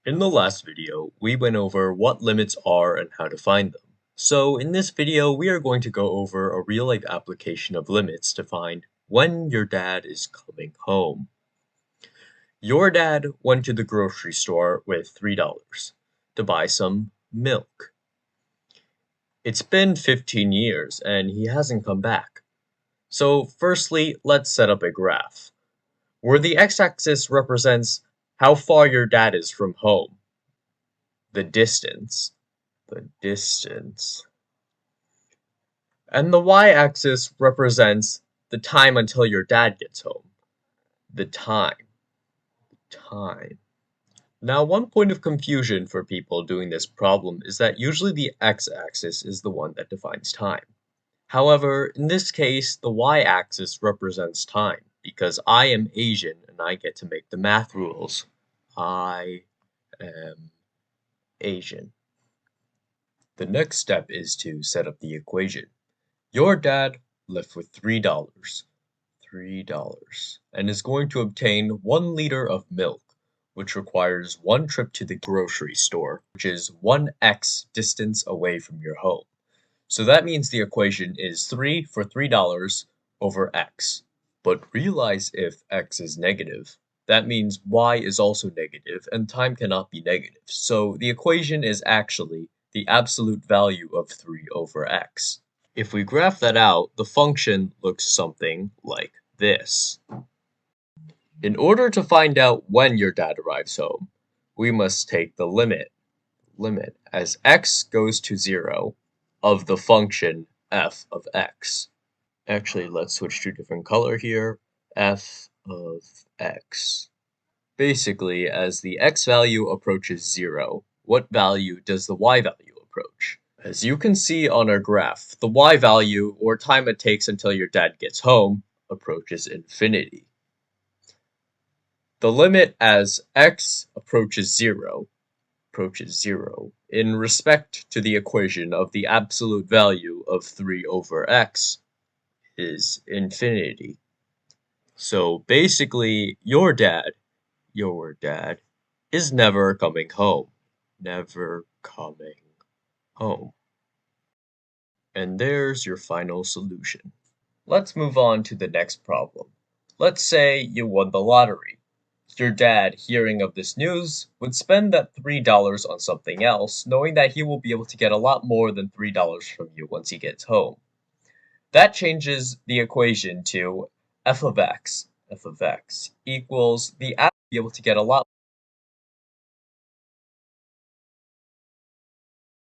In the last video, we went over what limits are and how to find them. So in this video, we are going to go over a real-life application of limits to find when your dad is coming home. Your dad went to the grocery store with $3 to buy some milk. It's been 15 years and he hasn't come back. So firstly, let's set up a graph, where the x-axis represents how far your dad is from home, the distance, and the y-axis represents the time until your dad gets home, the time. Now, one point of confusion for people doing this problem is that usually the x-axis is the one that defines time. However, in this case, the y-axis represents time, because I am Asian and I get to make the math rules. I am Asian. The next step is to set up the equation. Your dad left with $3, and is going to obtain 1 liter of milk, which requires 1 trip to the grocery store, which is 1x distance away from your home. So that means the equation is 3 for $3 over x. But realize if x is negative, that means y is also negative, and time cannot be negative. So the equation is actually the absolute value of 3 over x. If we graph that out, the function looks something like this. In order to find out when your dad arrives home, we must take the limit as x goes to 0 of the function f of x. Actually, let's switch to a different color here. F of x. Basically, as the x value approaches 0, what value does the y value approach? As you can see on our graph, the y value, or time it takes until your dad gets home, approaches infinity. The limit as x approaches 0 in respect to the equation of the absolute value of 3 over x is infinity. So basically, your dad is never coming home. Never coming home. And there's your final solution. Let's move on to the next problem. Let's say you won the lottery. Your dad, hearing of this news, would spend that $3 on something else, knowing that he will be able to get a lot more than $3 from you once he gets home. That changes the equation to f of x equals the app be able to get a lot